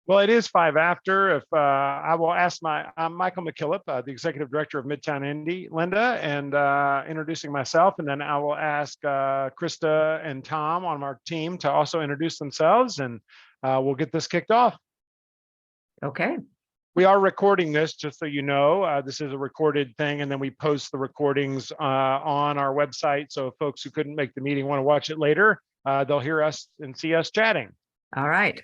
Well, it is 5 after. If I will ask I'm Michael McKillop, the executive director of Midtown Indy, Linda, and introducing myself, and then I will ask Krista and Tom on our team to also introduce themselves, and we'll get this kicked off. Okay. We are recording this, just so you know. This is a recorded thing, and then we post the recordings on our website. So if folks who couldn't make the meeting want to watch it later, they'll hear us and see us chatting. All right.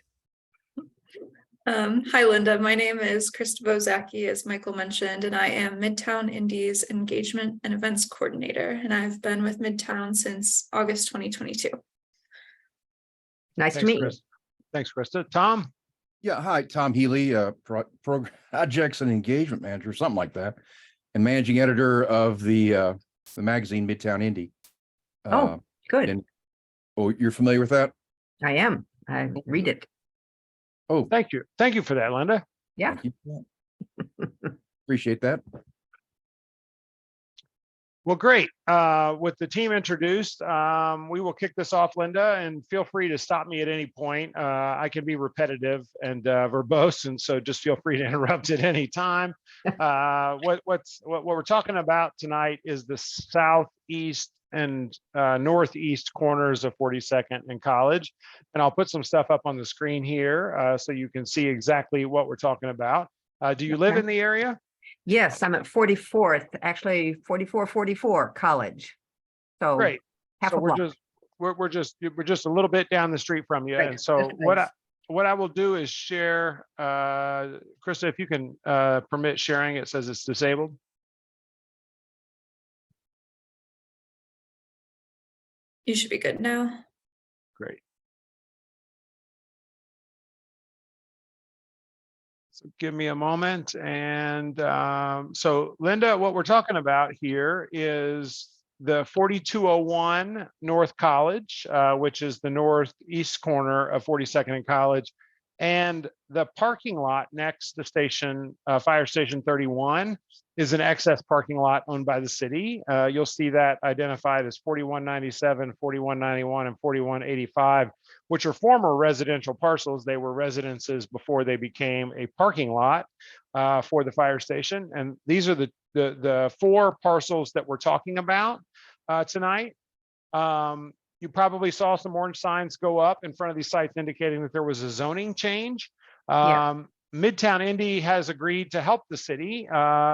Hi, Linda. My name is Krista Bozaki, as Michael mentioned, and I am Midtown Indy's Engagement and Events Coordinator, and I've been with Midtown since August 2022. Nice to meet you. Thanks, Krista. Tom? Yeah, hi, Tom Healy, Projects and Engagement Manager, something like that, and Managing Editor of the magazine Midtown Indy. Good. Oh, you're familiar with that? I am. I read it. Oh, Thank you. Thank you for that, Linda. Yeah. thank you. Appreciate that. Well, great. With the team introduced, we will kick this off, Linda, and feel free to stop me at any point. I can be repetitive and verbose, and so just feel free to interrupt at any time. What we're talking about tonight is the southeast and northeast corners of 42nd and College, and I'll put some stuff up on the screen here so you can see exactly what we're talking about. Do you live in the area? Yes, I'm at 44th, actually 4444 College. So Great. half So a block. we're just a little bit down the street from you. Right. And so That's nice. what I will do is share, Krista, if you can permit sharing, it says it's disabled. You should be good now. Great. So give me a moment. And so Linda, what we're talking about here is the 4201 North College, which is the northeast corner of 42nd and College, and the parking lot next to Fire Station 31 is an excess parking lot owned by the city. You'll see that identified as 4197, 4191, and 4185, which are former residential parcels. They were residences before they became a parking lot for the fire station. And these are the 4 parcels that we're talking about tonight. You probably saw some orange signs go up in front of these sites indicating that there was a zoning change. Yeah. Midtown Indy has agreed to help the city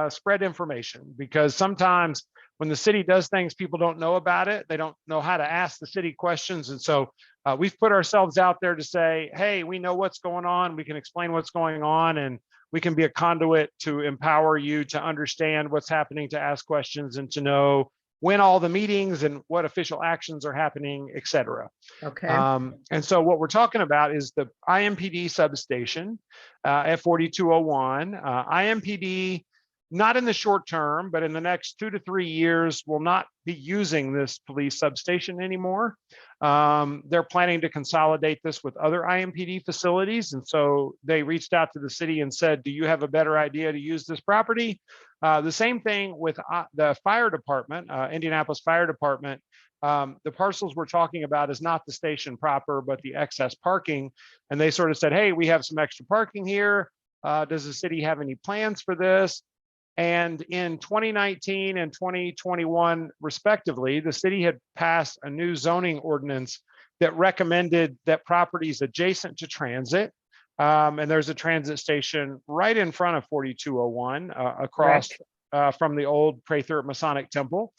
spread information, because sometimes when the city does things, people don't know about it. They don't know how to ask the city questions. And so we've put ourselves out there to say, hey, we know what's going on. We can explain what's going on, and we can be a conduit to empower you to understand what's happening, to ask questions, and to know when all the meetings and what official actions are happening, et cetera. Okay. And so what we're talking about is the IMPD substation at 4201. IMPD, not in the short term, but in the next 2 to 3 years, will not be using this police substation anymore. They're planning to consolidate this with other IMPD facilities. And so they reached out to the city and said, do you have a better idea to use this property? The same thing with the fire department, Indianapolis Fire Department. The parcels we're talking about is not the station proper, but the excess parking. And they sort of said, hey, we have some extra parking here. Does the city have any plans for this? And in 2019 and 2021, respectively, the city had passed a new zoning ordinance that recommended that properties adjacent to transit, and there's a transit station right in front of 4201 across from the old Prather Masonic Temple.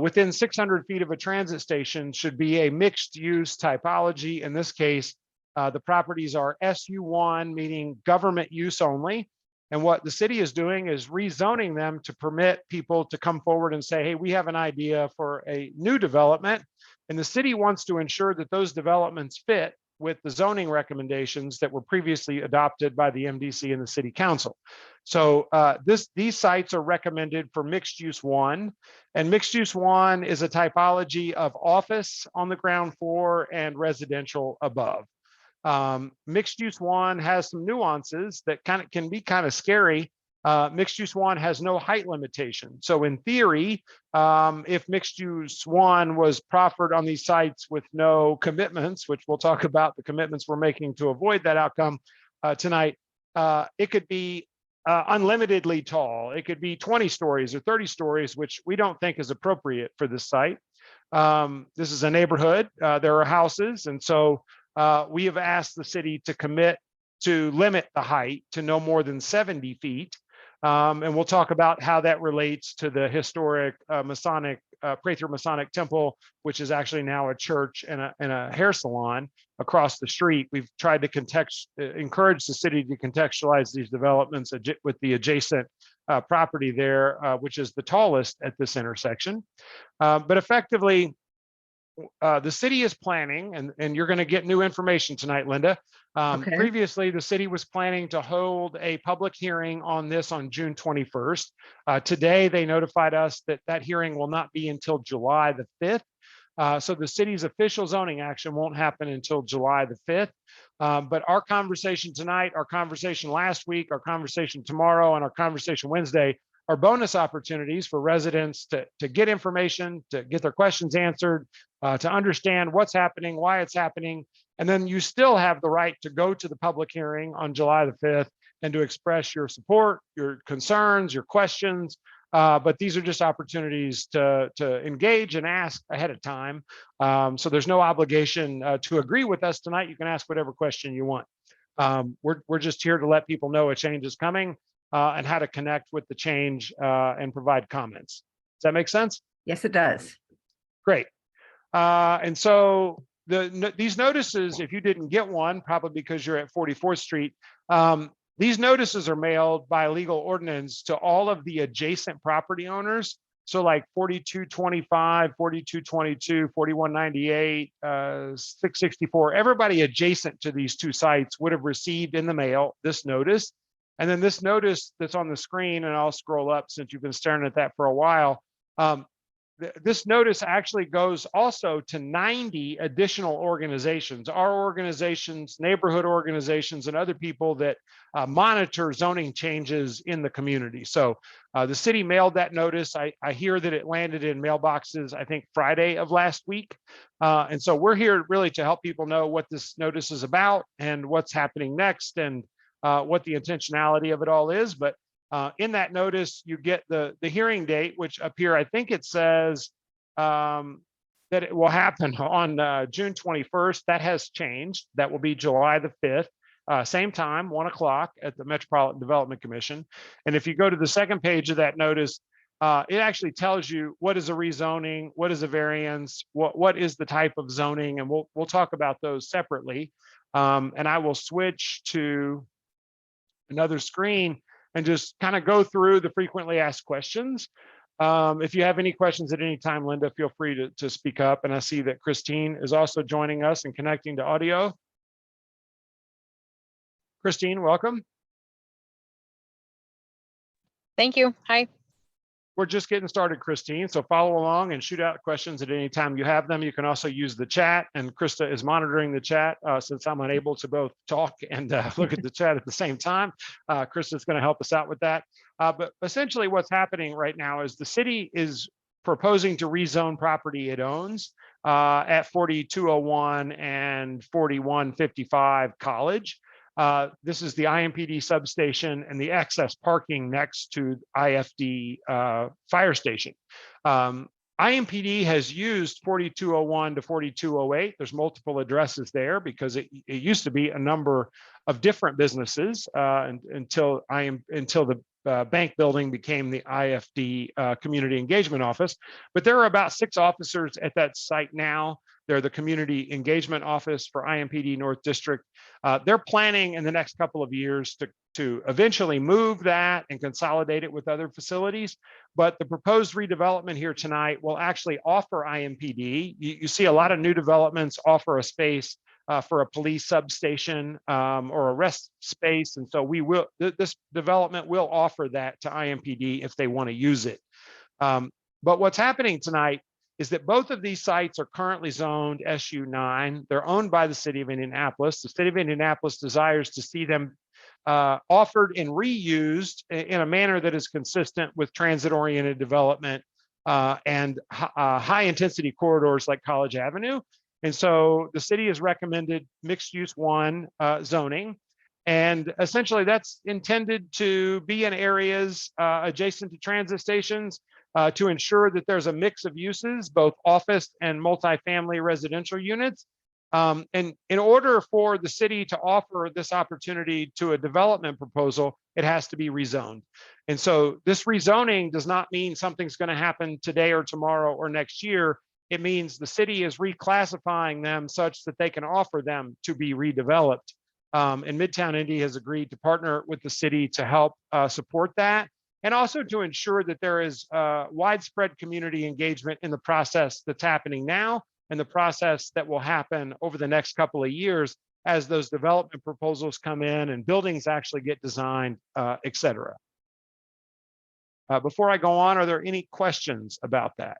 Within 600 feet of a transit station should be a mixed use typology. In this case, the properties are SU1, meaning government use only. And what the city is doing is rezoning them to permit people to come forward and say, hey, we have an idea for a new development. And the city wants to ensure that those developments fit with the zoning recommendations that were previously adopted by the MDC and the city council. So these sites are recommended for mixed use 1, and mixed use 1 is a typology of office on the ground floor and residential above. Mixed use 1 has some nuances that can be kind of scary. Mixed use 1 has no height limitation. So in theory, if mixed use 1 was proffered on these sites with no commitments, which we'll talk about the commitments we're making to avoid that outcome, tonight. It could be unlimitedly tall. It could be 20 stories or 30 stories, which we don't think is appropriate for this site. This is a neighborhood. There are houses. And so we have asked the city to commit to limit the height to no more than 70 feet. And we'll talk about how that relates to the historic Masonic, Prather Masonic Temple, which is actually now a church and a hair salon across the street. We've tried to encourage the city to contextualize these developments with the adjacent property there, which is the tallest at this intersection. But effectively, the city is planning, and you're going to get new information tonight, Linda. Okay. Previously, the city was planning to hold a public hearing on this on June 21st. Today, they notified us that that hearing will not be until July the 5th. So the city's official zoning action won't happen until July the 5th. But our conversation tonight, our conversation last week, our conversation tomorrow, and our conversation Wednesday are bonus opportunities for residents to get information, to get their questions answered, to understand what's happening, why it's happening. And then you still have the right to go to the public hearing on July the 5th and to express your support, your concerns, your questions. But these are just opportunities to engage and ask ahead of time. So there's no obligation to agree with us tonight. You can ask whatever question you want. We're just here to let people know a change is coming and how to connect with the change and provide comments. Does that make sense? Yes, it does. Great. And so these notices, if you didn't get one, probably because you're at 44th Street, these notices are mailed by legal ordinance to all of the adjacent property owners. So like 4225, 4222, 4198, 664, everybody adjacent to these two sites would have received in the mail this notice. And then this notice that's on the screen, and I'll scroll up since you've been staring at that for a while. This notice actually goes also to 90 additional organizations, our organizations, neighborhood organizations, and other people that monitor zoning changes in the community. So the city mailed that notice. I hear that it landed in mailboxes, I think Friday of last week. And so we're here really to help people know what this notice is about and what's happening next and what the intentionality of it all is. But in that notice, you get the hearing date, which up here, I think it says that it will happen on June 21st. That has changed. That will be July the 5th, same time, 1 o'clock at the Metropolitan Development Commission. And if you go to the second page of that notice, it actually tells you what is a rezoning, what is a variance, what is the type of zoning, and we'll talk about those separately. And I will switch to another screen and just kind of go through the frequently asked questions. If you have any questions at any time, Linda, feel free to speak up. And I see that Christine is also joining us and connecting to audio. Christine, welcome. Thank you. Hi. We're just getting started, Christine. So follow along and shoot out questions at any time you have them. You can also use the chat, and Krista is monitoring the chat since I'm unable to both talk and look at the chat at the same time. Krista's going to help us out with that. But essentially what's happening right now is the city is proposing to rezone property it owns at 4201 and 4155 College. This is the IMPD substation and the excess parking next to IFD fire station. IMPD has used 4201 to 4208. There's multiple addresses there because it used to be a number of different businesses until the bank building became the IFD Community Engagement Office. But there are about 6 officers at that site now. They're the Community Engagement Office for IMPD North District. They're planning in the next couple of years to eventually move that and consolidate it with other facilities. But the proposed redevelopment here tonight will actually offer IMPD. You see a lot of new developments offer a space for a police substation or a rest space. And so this development will offer that to IMPD if they want to use it. But what's happening tonight is that both of these sites are currently zoned SU9. They're owned by the city of Indianapolis. The city of Indianapolis desires to see them offered and reused in a manner that is consistent with transit-oriented development and high-intensity corridors like College Avenue. And so the city has recommended mixed-use 1 zoning. And essentially that's intended to be in areas adjacent to transit stations to ensure that there's a mix of uses, both office and multifamily residential units. And in order for the city to offer this opportunity to a development proposal, it has to be rezoned. And so this rezoning does not mean something's going to happen today or tomorrow or next year. It means the city is reclassifying them such that they can offer them to be redeveloped. And Midtown Indy has agreed to partner with the city to help support that, and also to ensure that there is widespread community engagement in the process that's happening now and the process that will happen over the next couple of years as those development proposals come in and buildings actually get designed, et cetera. Before I go on, are there any questions about that?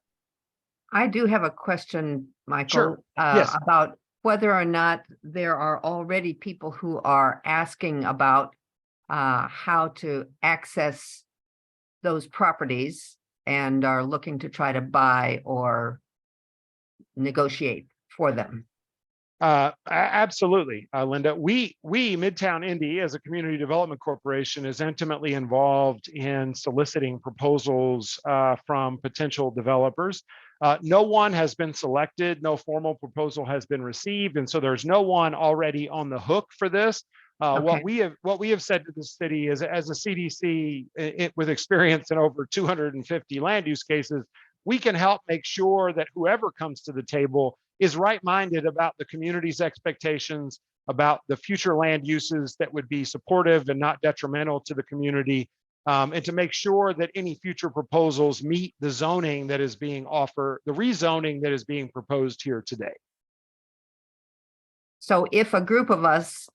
I do have a question, Michael. Sure. Yes. About whether or not there are already people who are asking about how to access those properties and are looking to try to buy or negotiate for them. Absolutely, Linda. We Midtown Indy, as a community development corporation, is intimately involved in soliciting proposals from potential developers. No one has been selected, no formal proposal has been received, and so there's no one already on the hook for this. Okay. What we have said to the city is, as a CDC with experience in over 250 land use cases, we can help make sure that whoever comes to the table is right-minded about the community's expectations, about the future land uses that would be supportive and not detrimental to the community, and to make sure that any future proposals meet the zoning that is being offered, the rezoning that is being proposed here today. So if a group of us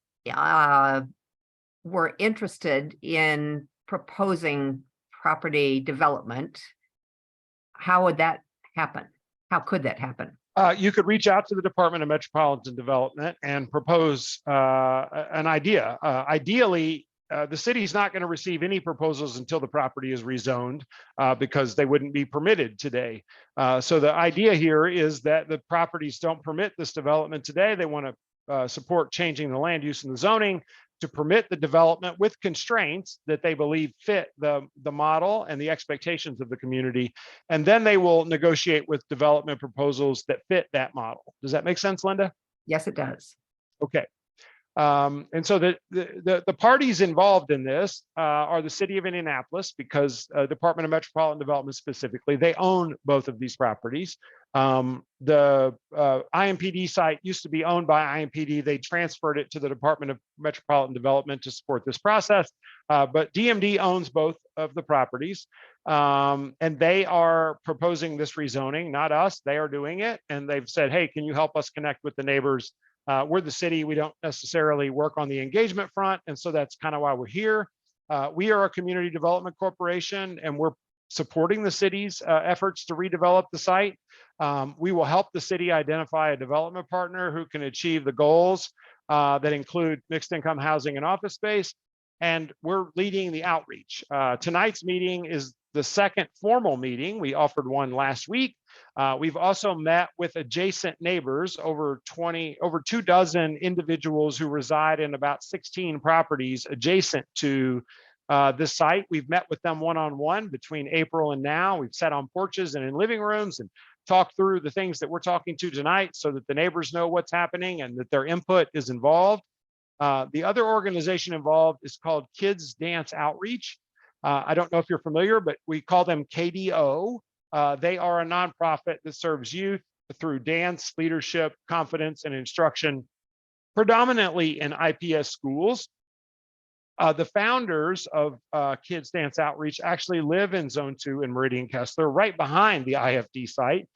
were interested in proposing property development, how would that happen? How could that happen? You could reach out to the Department of Metropolitan Development and propose an idea. Ideally, the city's not going to receive any proposals until the property is rezoned because they wouldn't be permitted today. So the idea here is that the properties don't permit this development today. They want to support changing the land use and the zoning to permit the development with constraints that they believe fit the model and the expectations of the community. And then they will negotiate with development proposals that fit that model. Does that make sense, Linda? Yes, it does. Okay. And so the parties involved in this are the city of Indianapolis, because Department of Metropolitan Development specifically, they own both of these properties. The IMPD site used to be owned by IMPD. They transferred it to the Department of Metropolitan Development to support this process. But DMD owns both of the properties. And they are proposing this rezoning, not us. They are doing it. And they've said, hey, can you help us connect with the neighbors? We're the city. We don't necessarily work on the engagement front. And so that's kind of why we're here. We are a community development corporation, and we're supporting the city's efforts to redevelop the site. We will help the city identify a development partner who can achieve the goals that include mixed income housing and office space. And we're leading the outreach. Tonight's meeting is the second formal meeting. We offered one last week. We've also met with adjacent neighbors, over 24 individuals who reside in about 16 properties adjacent to this site. We've met with them one-on-one between April and now. We've sat on porches and in living rooms and talked through the things that we're talking to tonight so that the neighbors know what's happening and that their input is involved. The other organization involved is called Kids Dance Outreach. I don't know if you're familiar, but we call them KDO. They are a nonprofit that serves youth through dance, leadership, confidence, and instruction, predominantly in IPS schools. The founders of Kids Dance Outreach actually live in Zone 2 in Meridian Kessler, right behind the IFD site,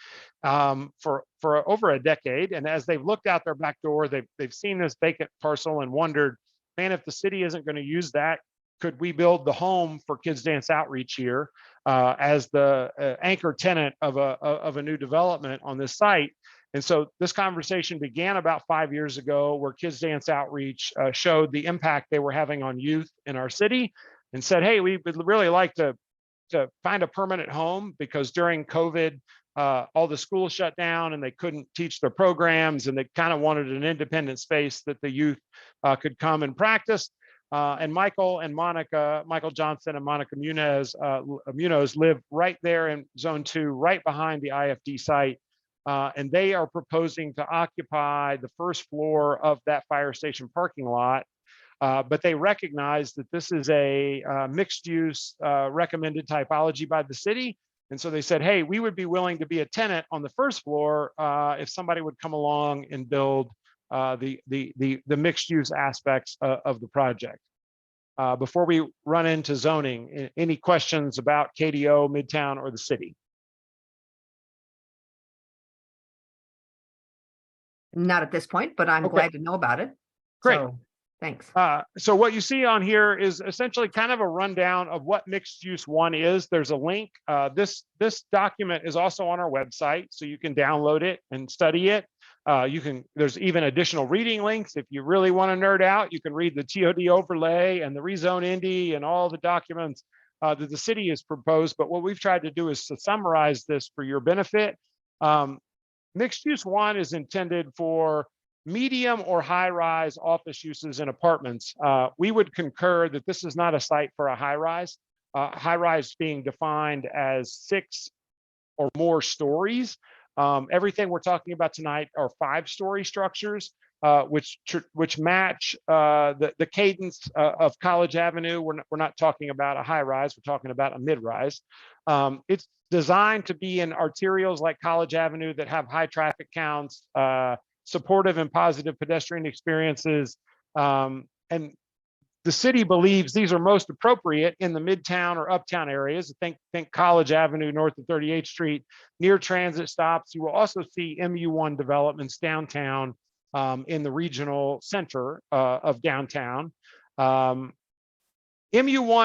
for over a decade. And as they've looked out their back door, they've seen this vacant parcel and wondered, man, if the city isn't going to use that, could we build the home for Kids Dance Outreach here as the anchor tenant of a new development on this site? And so this conversation began about 5 years ago, where Kids Dance Outreach showed the impact they were having on youth in our city and said, hey, we would really like to find a permanent home, because during COVID, all the schools shut down and they couldn't teach their programs, and they kind of wanted an independent space that the youth could come and practice. And Michael and Monica, Michael Johnson and Monica Munoz live right there in zone 2, right behind the IFD site. And they are proposing to occupy the first floor of that fire station parking lot. But they recognize that this is a mixed use recommended typology by the city. And so they said, hey, we would be willing to be a tenant on the first floor if somebody would come along and build the mixed use aspects of the project. Before we run into zoning, any questions about KDO, Midtown, or the city? Not at this point, but I'm Okay. glad to know about it. Great. So, thanks. So what you see on here is essentially kind of a rundown of what mixed use 1 is. There's a link. This document is also on our website, so you can download it and study it. There's even additional reading links. If you really want to nerd out, you can read the TOD overlay and the rezone Indy and all the documents that the city has proposed. But what we've tried to do is to summarize this for your benefit. Mixed use 1 is intended for medium or high rise office uses in apartments. We would concur that this is not a site for a high rise. High rise being defined as 6 or more stories. Everything we're talking about tonight are 5-story structures, which match the cadence of College Avenue. We're not talking about a high rise, we're talking about a mid rise. It's designed to be in arterials like College Avenue that have high traffic counts, supportive and positive pedestrian experiences. And the city believes these are most appropriate in the Midtown or Uptown areas. Think College Avenue north of 38th Street, near transit stops. You will also see MU1 developments downtown in the regional center of downtown. MU1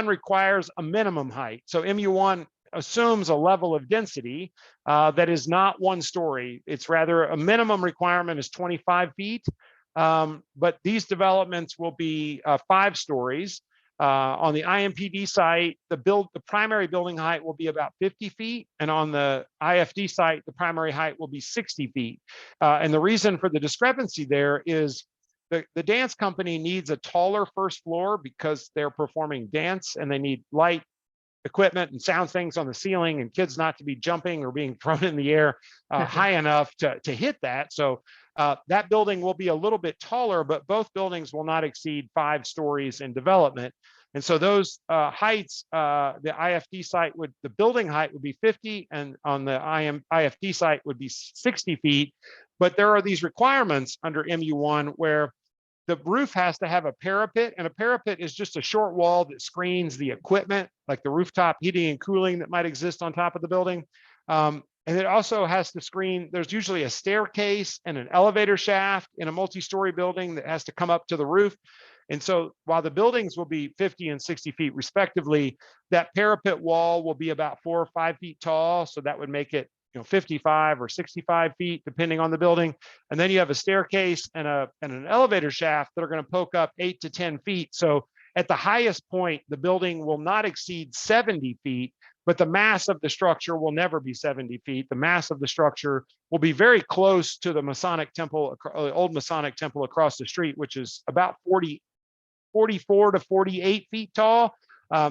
requires a minimum height. So MU1 assumes a level of density that is not 1 story. It's rather a minimum requirement is 25 feet. But these developments will be 5 stories. On the IMPD site, the primary building height will be about 50 feet. And on the IFD site, the primary height will be 60 feet. And the reason for the discrepancy there is the dance company needs a taller first floor because they're performing dance and they need light equipment and sound things on the ceiling and kids not to be jumping or being thrown in the air high enough to hit that. So that building will be a little bit taller, but both buildings will not exceed 5 stories in development. And so those heights, the IFD site the building height would be 50, and on the IFD site would be 60 feet. But there are these requirements under MU1 where the roof has to have a parapet, and a parapet is just a short wall that screens the equipment, like the rooftop heating and cooling that might exist on top of the building. And it also has to screen, there's usually a staircase and an elevator shaft in a multi-story building that has to come up to the roof. And so while the buildings will be 50 and 60 feet respectively, that parapet wall will be about 4 or 5 feet tall. So that would make it 55 or 65 feet, depending on the building. And then you have a staircase and an elevator shaft that are going to poke up 8 to 10 feet. So at the highest point, the building will not exceed 70 feet, but the mass of the structure will never be 70 feet. The mass of the structure will be very close to the Masonic temple, old Masonic temple across the street, which is about 44 to 48 feet tall.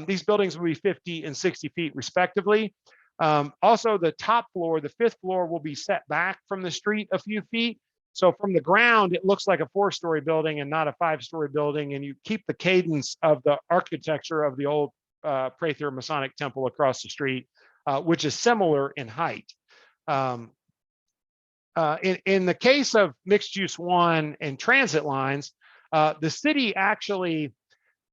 These buildings will be 50 and 60 feet respectively. Also, the top floor, the 5th floor, will be set back from the street a few feet. So from the ground, it looks like a 4-story building and not a 5-story building. And you keep the cadence of the architecture of the old Prather Masonic temple across the street, which is similar in height. In the case of mixed use 1 and transit lines, the city actually,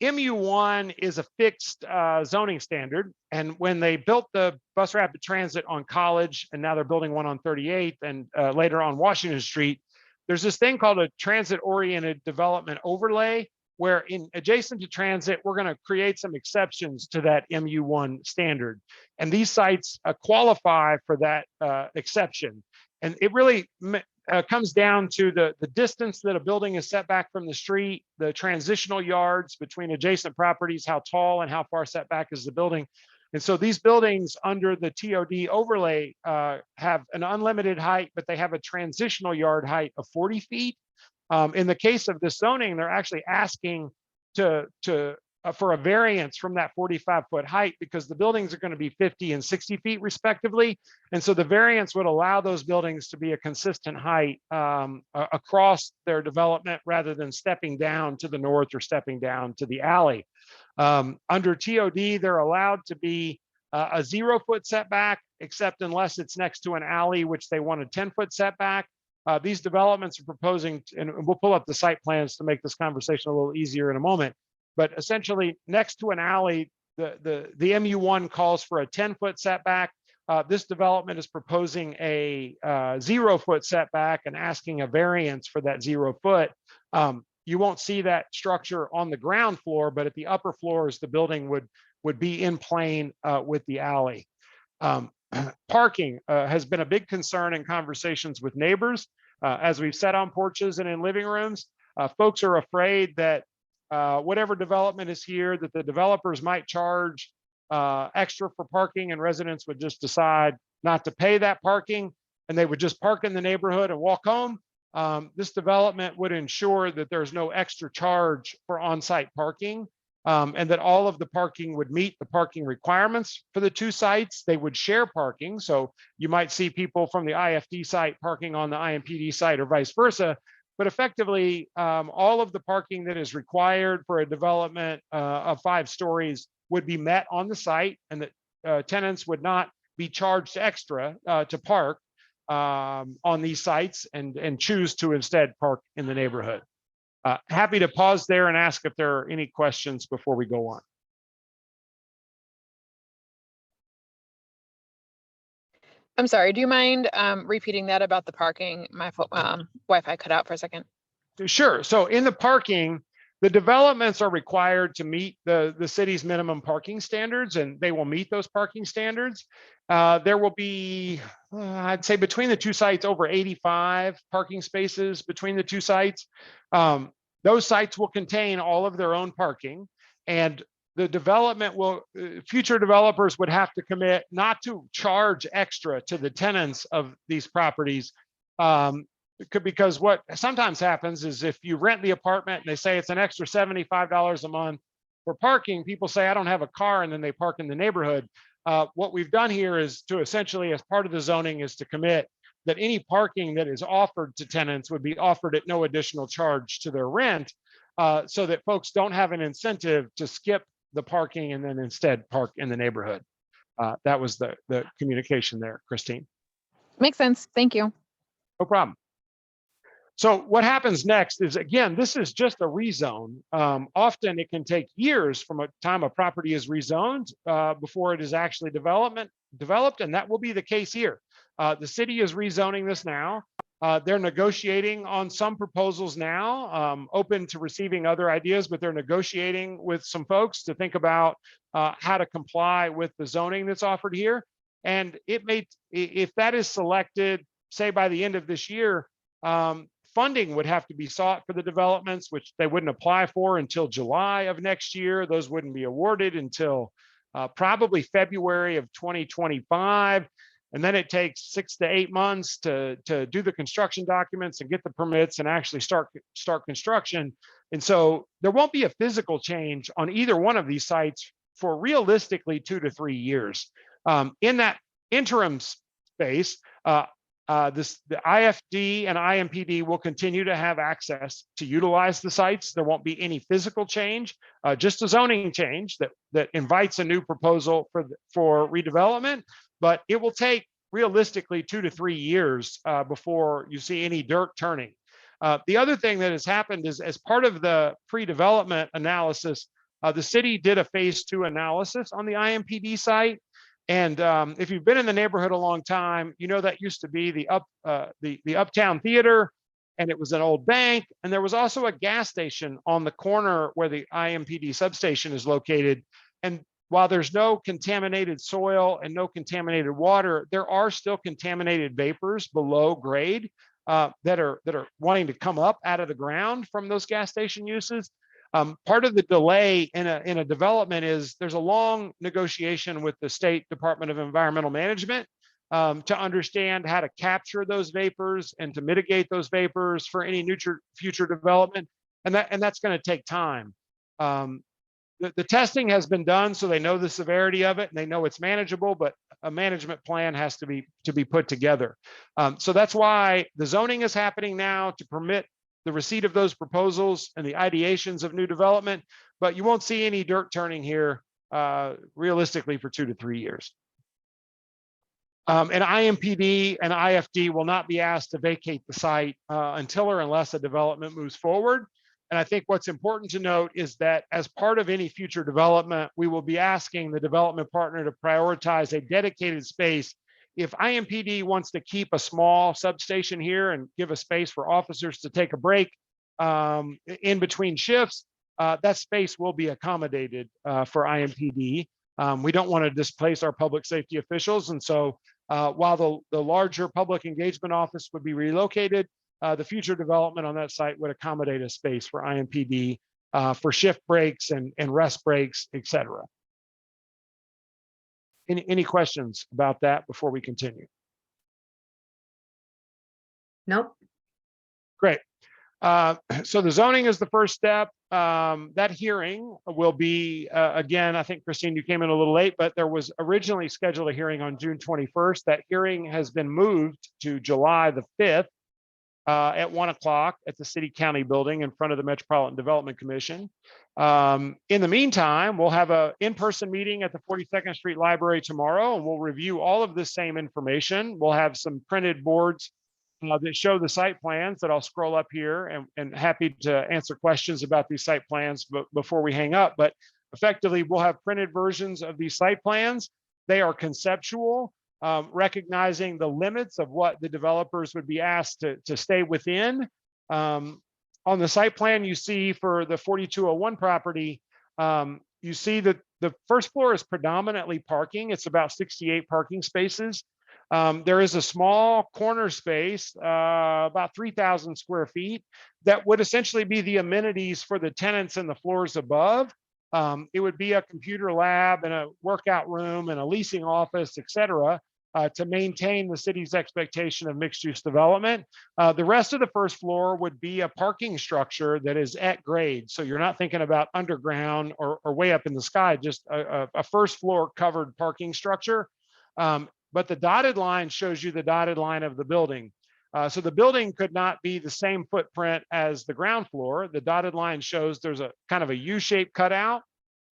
MU1 is a fixed zoning standard. And when they built the bus rapid transit on College, and now they're building one on 38th and later on Washington Street, there's this thing called a transit-oriented development overlay, where adjacent to transit, we're going to create some exceptions to that MU1 standard. And these sites qualify for that exception. And it really comes down to the distance that a building is set back from the street, the transitional yards between adjacent properties, how tall and how far set back is the building. And so these buildings under the TOD overlay have an unlimited height, but they have a transitional yard height of 40 feet. In the case of this zoning, they're actually asking for a variance from that 45-foot height, because the buildings are going to be 50 and 60 feet respectively. And so the variance would allow those buildings to be a consistent height across their development rather than stepping down to the north or stepping down to the alley. Under TOD, they're allowed to be a 0-foot setback, except unless it's next to an alley, which they want a 10-foot setback. These developments are proposing, and we'll pull up the site plans to make this conversation a little easier in a moment. But essentially, next to an alley, the MU1 calls for a 10-foot setback. This development is proposing a 0-foot setback and asking a variance for that 0 foot. You won't see that structure on the ground floor, but at the upper floors, the building would be in plane with the alley. Parking has been a big concern in conversations with neighbors. As we've sat on porches and in living rooms, folks are afraid that whatever development is here, that the developers might charge extra for parking, and residents would just decide not to pay that parking, and they would just park in the neighborhood and walk home. This development would ensure that there's no extra charge for on-site parking, and that all of the parking would meet the parking requirements for the two sites. They would share parking. So you might see people from the IFD site parking on the IMPD site or vice versa. But effectively, all of the parking that is required for a development of 5 stories would be met on the site, and that tenants would not be charged extra to park on these sites and choose to instead park in the neighborhood. Happy to pause there and ask if there are any questions before we go on. I'm sorry, do you mind repeating that about the parking? My Wi-Fi cut out for a second. Sure. So in the parking, the developments are required to meet the city's minimum parking standards, and they will meet those parking standards. There will be, I'd say between the two sites, over 85 parking spaces between the two sites. Those sites will contain all of their own parking, and the development will, future developers would have to commit not to charge extra to the tenants of these properties. Because what sometimes happens is if you rent the apartment and they say it's an extra $75 a month for parking, people say, I don't have a car, and then they park in the neighborhood. What we've done here is to essentially, as part of the zoning, is to commit that any parking that is offered to tenants would be offered at no additional charge to their rent, so that folks don't have an incentive to skip the parking and then instead park in the neighborhood. That was the communication there, Christine. Makes sense. Thank you. No problem. So what happens next is, again, this is just a rezone. Often it can take years from a time a property is rezoned before it is actually developed, and that will be the case here. The city is rezoning this now. They're negotiating on some proposals now, open to receiving other ideas, but they're negotiating with some folks to think about how to comply with the zoning that's offered here. And it may, if that is selected, say by the end of this year, funding would have to be sought for the developments, which they wouldn't apply for until July of next year. Those wouldn't be awarded until probably February of 2025. And then it takes 6 to 8 months to do the construction documents and get the permits and actually start construction. And so there won't be a physical change on either one of these sites for realistically 2 to 3 years. In that interim space, the IFD and IMPD will continue to have access to utilize the sites. There won't be any physical change, just a zoning change that invites a new proposal for redevelopment. But it will take realistically 2 to 3 years before you see any dirt turning. The other thing that has happened is, as part of the pre-development analysis, the city did a phase 2 analysis on the IMPD site. And if you've been in the neighborhood a long time, you know that used to be the Uptown Theater, and it was an old bank. And there was also a gas station on the corner where the IMPD substation is located. And while there's no contaminated soil and no contaminated water, there are still contaminated vapors below grade that are wanting to come up out of the ground from those gas station uses. Part of the delay in a development is there's a long negotiation with the State Department of Environmental Management to understand how to capture those vapors and to mitigate those vapors for any future development, and that's going to take time. The testing has been done, so they know the severity of it and they know it's manageable, but a management plan has to be put together. So that's why the zoning is happening now to permit the receipt of those proposals and the ideations of new development, but you won't see any dirt turning here realistically for 2 to 3 years. And IMPD and IFD will not be asked to vacate the site until or unless a development moves forward. And I think what's important to note is that as part of any future development, we will be asking the development partner to prioritize a dedicated space. If IMPD wants to keep a small substation here and give a space for officers to take a break in between shifts, that space will be accommodated for IMPD. We don't want to displace our public safety officials. And so while the larger public engagement office would be relocated, the future development on that site would accommodate a space for IMPD for shift breaks and rest breaks, et cetera. Any questions about that before we continue? Nope. Great. So the zoning is the first step. That hearing will be, again, I think, Christine, you came in a little late, but there was originally scheduled a hearing on June 21st. That hearing has been moved to July the 5th at 1 o'clock at the City County Building in front of the Metropolitan Development Commission. In the meantime, we'll have an in-person meeting at the 42nd Street Library tomorrow, and we'll review all of this same information. We'll have some printed boards that show the site plans that I'll scroll up here, and happy to answer questions about these site plans before we hang up. But effectively, we'll have printed versions of these site plans. They are conceptual, recognizing the limits of what the developers would be asked to stay within. On the site plan you see for the 4201 property, you see that the first floor is predominantly parking. It's about 68 parking spaces. There is a small corner space, about 3,000 square feet, that would essentially be the amenities for the tenants in the floors above. It would be a computer lab and a workout room and a leasing office, et cetera, to maintain the city's expectation of mixed-use development. The rest of the first floor would be a parking structure that is at grade. So you're not thinking about underground or way up in the sky, just a first floor covered parking structure. But the dotted line shows you the dotted line of the building. So the building could not be the same footprint as the ground floor. The dotted line shows there's a kind of a U-shaped cutout,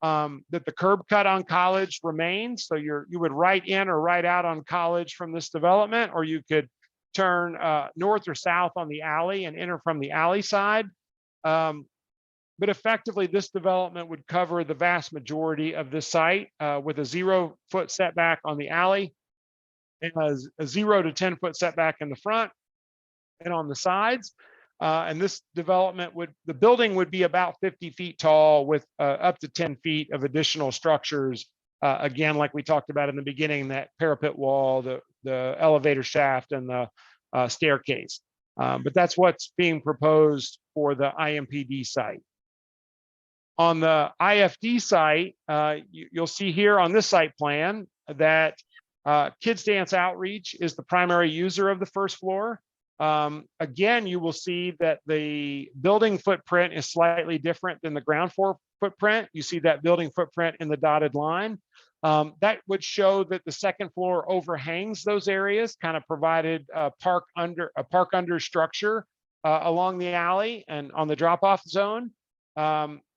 that the curb cut on College remains. So you would right in or right out on College from this development, or you could turn north or south on the alley and enter from the alley side. But effectively, this development would cover the vast majority of this site with a 0-foot setback on the alley, and a 0 to 10-foot setback in the front and on the sides. And this development the building would be about 50 feet tall with up to 10 feet of additional structures. Again, like we talked about in the beginning, that parapet wall, the elevator shaft, and the staircase. But that's what's being proposed for the IMPD site. On the IFD site, you'll see here on this site plan that Kids Dance Outreach is the primary user of the first floor. Again, you will see that the building footprint is slightly different than the ground floor footprint. You see that building footprint in the dotted line. That would show that the second floor overhangs those areas, kind of provided a park under structure along the alley and on the drop-off zone.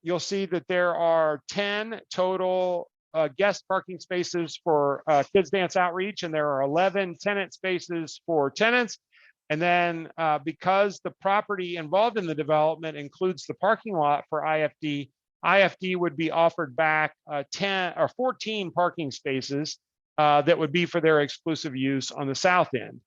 You'll see that there are 10 total guest parking spaces for Kids Dance Outreach, and there are 11 tenant spaces for tenants. And then because the property involved in the development includes the parking lot for IFD, IFD would be offered back 10 or 14 parking spaces that would be for their exclusive use on the south end.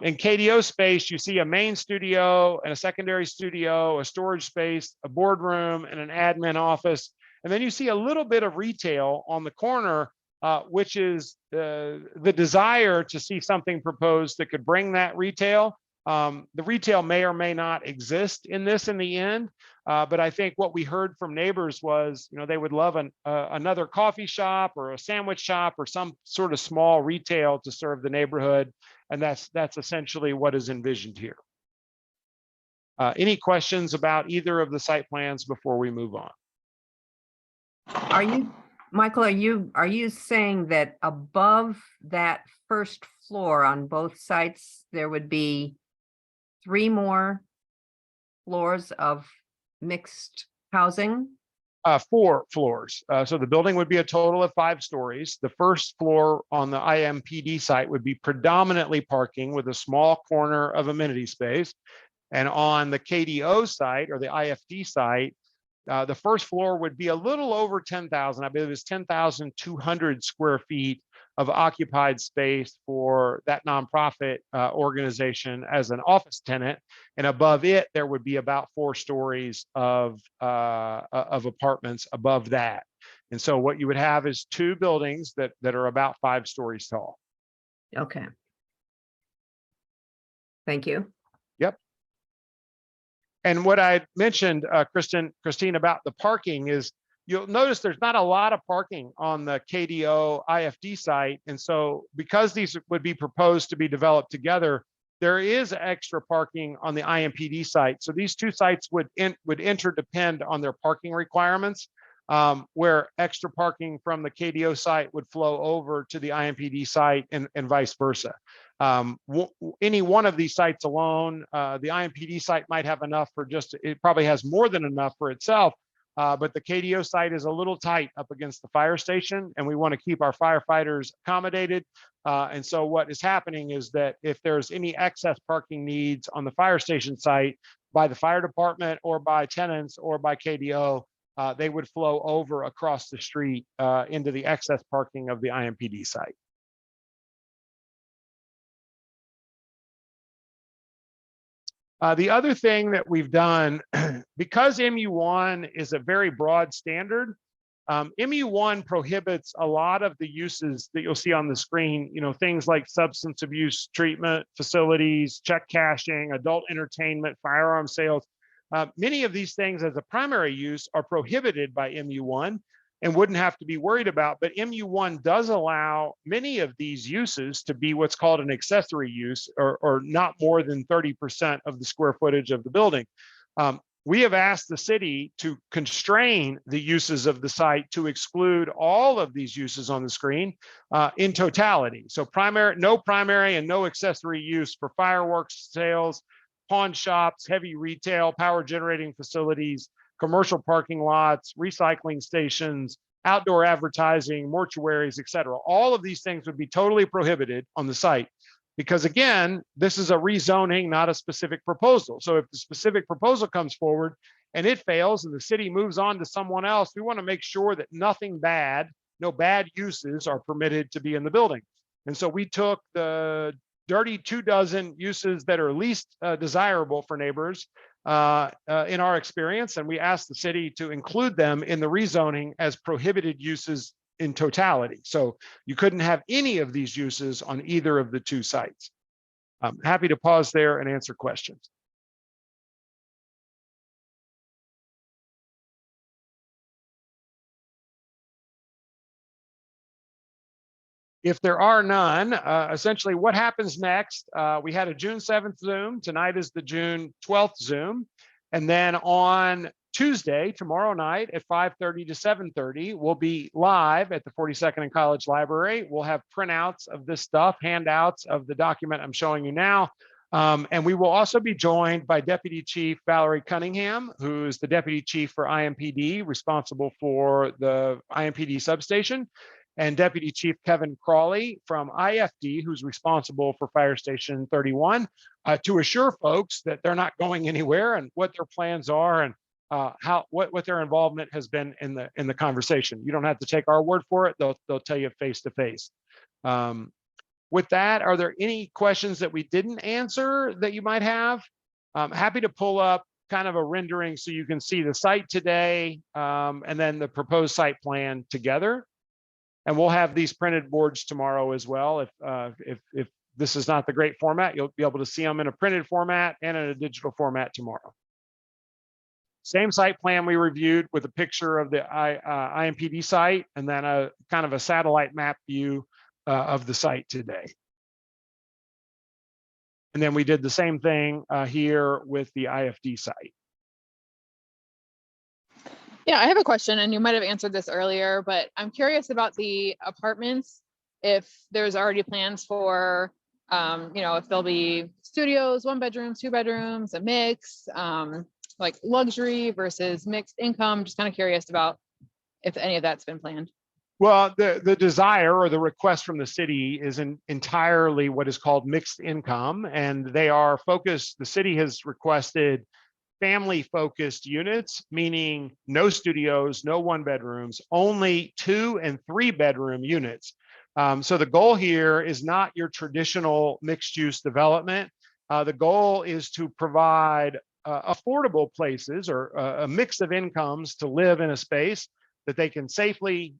In KDO space, you see a main studio and a secondary studio, a storage space, a boardroom, and an admin office. And then you see a little bit of retail on the corner, which is the desire to see something proposed that could bring that retail. The retail may or may not exist in this in the end, but I think what we heard from neighbors was, they would love another coffee shop or a sandwich shop or some sort of small retail to serve the neighborhood, and that's essentially what is envisioned here. Any questions about either of the site plans before we move on? Are you, Michael, are you saying that above that first floor on both sites, there would be 3 more floors of mixed housing? 4 floors. So the building would be a total of 5 stories. The first floor on the IMPD site would be predominantly parking with a small corner of amenity space. And on the KDO site or the IFD site, the first floor would be a little over 10,000. I believe it's 10,200 square feet of occupied space for that nonprofit organization as an office tenant. And above it, there would be about 4 stories of apartments above that. And so what you would have is 2 buildings that are about 5 stories tall. Okay. Thank you. Yep. And what I mentioned, Christine, about the parking is you'll notice there's not a lot of parking on the KDO IFD site. And so because these would be proposed to be developed together, there is extra parking on the IMPD site. So these 2 sites would interdepend on their parking requirements, where extra parking from the KDO site would flow over to the IMPD site and vice versa. Any one of these sites alone, the IMPD site might have enough for it probably has more than enough for itself, but the KDO site is a little tight up against the fire station, and we want to keep our firefighters accommodated. And so what is happening is that if there's any excess parking needs on the fire station site by the fire department or by tenants or by KDO, they would flow over across the street into the excess parking of the IMPD site. The other thing that we've done, because MU1 is a very broad standard, MU1 prohibits a lot of the uses that you'll see on the screen, things like substance abuse treatment facilities, check cashing, adult entertainment, firearm sales. Many of these things as a primary use are prohibited by MU1 and wouldn't have to be worried about, but MU1 does allow many of these uses to be what's called an accessory use, or not more than 30% of the square footage of the building. We have asked the city to constrain the uses of the site to exclude all of these uses on the screen in totality. So no primary and no accessory use for fireworks sales, pawn shops, heavy retail, power generating facilities, commercial parking lots, recycling stations, outdoor advertising, mortuaries, et cetera. All of these things would be totally prohibited on the site because, again, this is a rezoning, not a specific proposal. So if the specific proposal comes forward and it fails and the city moves on to someone else, we want to make sure that nothing bad, no bad uses are permitted to be in the building. And so we took the dirty 24 uses that are least desirable for neighbors in our experience, and we asked the city to include them in the rezoning as prohibited uses in totality. So you couldn't have any of these uses on either of the 2 sites. I'm happy to pause there and answer questions. If there are none, essentially what happens next, we had a June 7th Zoom. Tonight is the June 12th Zoom. And then on Tuesday, tomorrow night at 5:30 to 7:30, we'll be live at the 42nd and College Library. We'll have printouts of this stuff, handouts of the document I'm showing you now. And we will also be joined by Deputy Chief Valerie Cunningham, who is the Deputy Chief for IMPD, responsible for the IMPD substation, and Deputy Chief Kevin Crawley from IFD, who's responsible for Fire Station 31, to assure folks that they're not going anywhere and what their plans are and what their involvement has been in the conversation. You don't have to take our word for it; they'll tell you face to face. With that, are there any questions that we didn't answer that you might have? I'm happy to pull up kind of a rendering so you can see the site today and then the proposed site plan together. And we'll have these printed boards tomorrow as well. If this is not the great format, you'll be able to see them in a printed format and in a digital format tomorrow. Same site plan we reviewed with a picture of the IMPD site and then a kind of a satellite map view of the site today. And then we did the same thing here with the IFD site. Yeah, I have a question, and you might have answered this earlier, but I'm curious about the apartments. If there's already plans for, if there'll be studios, 1 bedrooms, 2 bedrooms, a mix, like luxury versus mixed income. Just kind of curious about if any of that's been planned. Well, the desire or the request from the city is entirely what is called mixed income, and they are focused. The city has requested family-focused units, meaning no studios, no 1 bedrooms, only 2 and 3 bedroom units. So the goal here is not your traditional mixed-use development. The goal is to provide affordable places or a mix of incomes to live in a space that they can safely,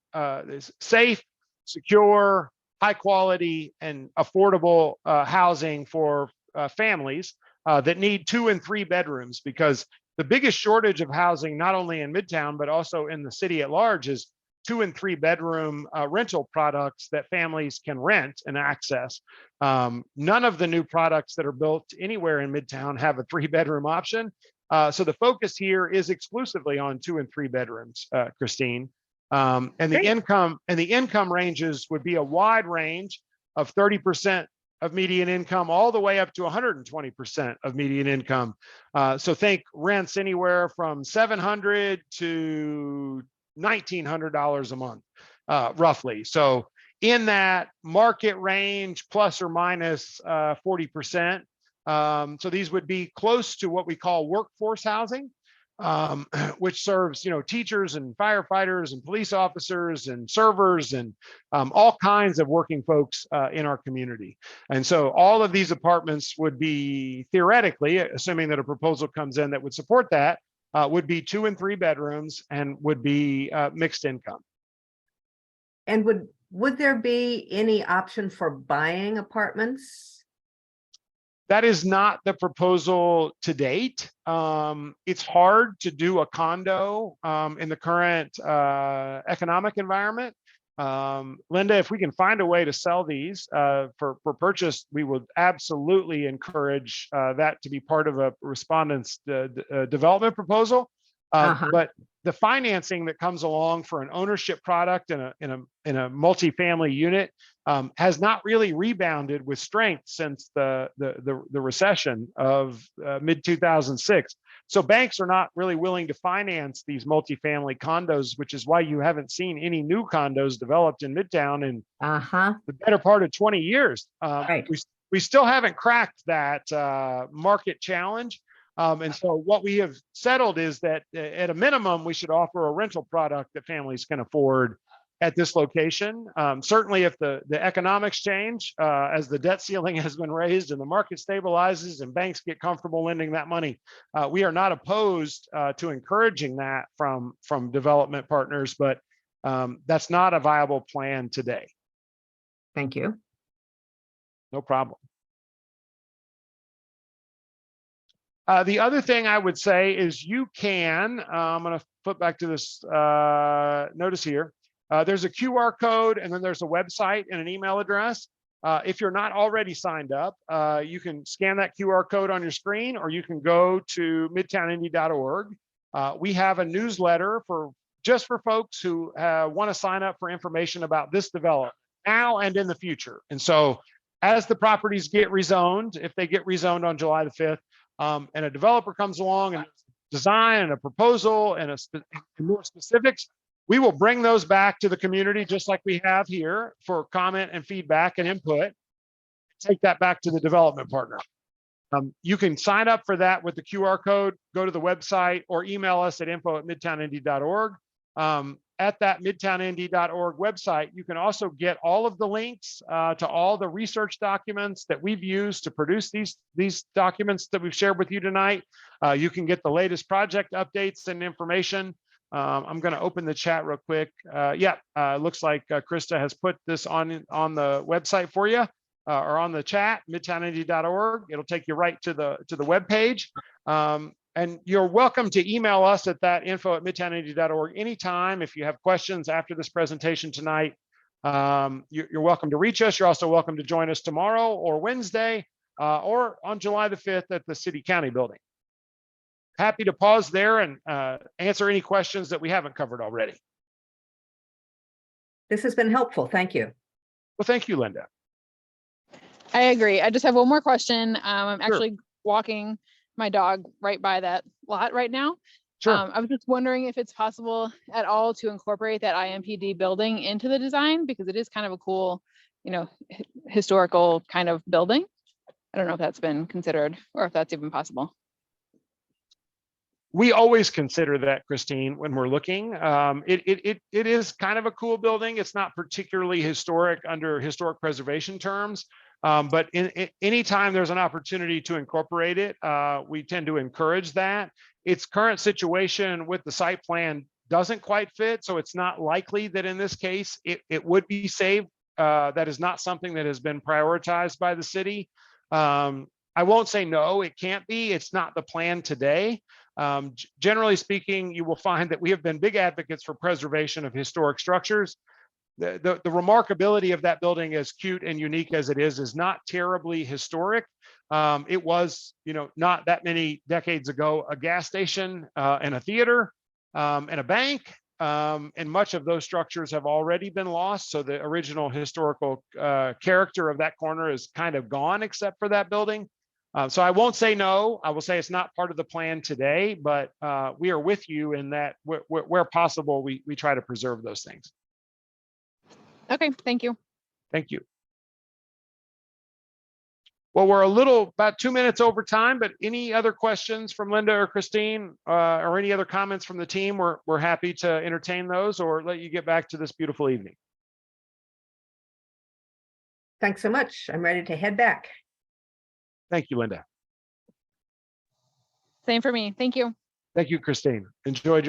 safe, secure, high quality, and affordable housing for families that need 2 and 3 bedrooms, because the biggest shortage of housing, not only in Midtown, but also in the city at large, is 2 and 3 bedroom rental products that families can rent and access. None of the new products that are built anywhere in Midtown have a 3 bedroom option. So the focus here is exclusively on 2 and 3 bedrooms, Christine. And the income ranges would be a wide range of 30% of median income all the way up to 120% of median income. So think rents anywhere from $700 to $1,900 a month, roughly. So in that market range, plus or minus 40%. So these would be close to what we call workforce housing, which serves, teachers and firefighters and police officers and servers and all kinds of working folks in our community. And so all of these apartments would be theoretically, assuming that a proposal comes in that would support that, would be 2 and 3 bedrooms and would be mixed income. And would there be any option for buying apartments? That is not the proposal to date. It's hard to do a condo in the current economic environment. Linda, if we can find a way to sell these for purchase, we would absolutely encourage that to be part of a respondent's development proposal. But the financing that comes along for an ownership product in a multifamily unit has not really rebounded with strength since the recession of mid 2006. So banks are not really willing to finance these multifamily condos, which is why you haven't seen any new condos developed in Midtown in the better part of 20 years. Right. We still haven't cracked that market challenge. And so what we have settled is that at a minimum, we should offer a rental product that families can afford at this location. Certainly if the economics change, as the debt ceiling has been raised and the market stabilizes and banks get comfortable lending that money, we are not opposed to encouraging that from development partners, but that's not a viable plan today. Thank you. No problem. The other thing I would say is you can, I'm going to flip back to this notice here. There's a QR code and then there's a website and an email address. If you're not already signed up, you can scan that QR code on your screen, or you can go to midtownindy.org. We have a newsletter just for folks who want to sign up for information about this development now and in the future. And so as the properties get rezoned, if they get rezoned on July the 5th, and a developer comes along and design and a proposal and more specifics, we will bring those back to the community just like we have here for comment and feedback and input. Take that back to the development partner. You can sign up for that with the QR code, go to the website, or email us at info@midtownindy.org. At that midtownindy.org website, you can also get all of the links to all the research documents that we've used to produce these documents that we've shared with you tonight. You can get the latest project updates and information. I'm going to open the chat real quick. Looks like Krista has put this on the website for you, or on the chat, midtownindy.org. It'll take you right to the web page. And you're welcome to email us at that info@midtownindy.org anytime. If you have questions after this presentation tonight, you're welcome to reach us. You're also welcome to join us tomorrow or Wednesday or on July the 5th at the City County building. happy to pause there and answer any questions that we haven't covered already. This has been helpful. Thank you. Well, thank you, Linda. I agree. I just have one more question. I'm Sure. actually walking my dog right by that lot right now. Sure. I was just wondering if it's possible at all to incorporate that IMPD building into the design, because it is kind of a cool, historical kind of building. I don't know if that's been considered or if that's even possible. We always consider that, Christine, when we're looking. It is kind of a cool building. It's not particularly historic under historic preservation terms, but anytime there's an opportunity to incorporate it, we tend to encourage that. Its current situation with the site plan doesn't quite fit, so it's not likely that in this case it would be saved. That is not something that has been prioritized by the city. I won't say no, it can't be. It's not the plan today. Generally speaking, you will find that we have been big advocates for preservation of historic structures. The remarkability of that building, as cute and unique as it is not terribly historic. It was, not that many decades ago, a gas station and a theater and a bank. And much of those structures have already been lost. So the original historical character of that corner is kind of gone, except for that building. So I won't say no. I will say it's not part of the plan today, but we are with you in that where possible, we try to preserve those things. Okay, thank you. Thank you. Well, we're about 2 minutes over time, but any other questions from Linda or Christine or any other comments from the team? We're happy to entertain those or let you get back to this beautiful evening. Thanks so much. I'm ready to head back. Thank you, Linda. Same for me. Thank you. Thank you, Christine. Enjoyed your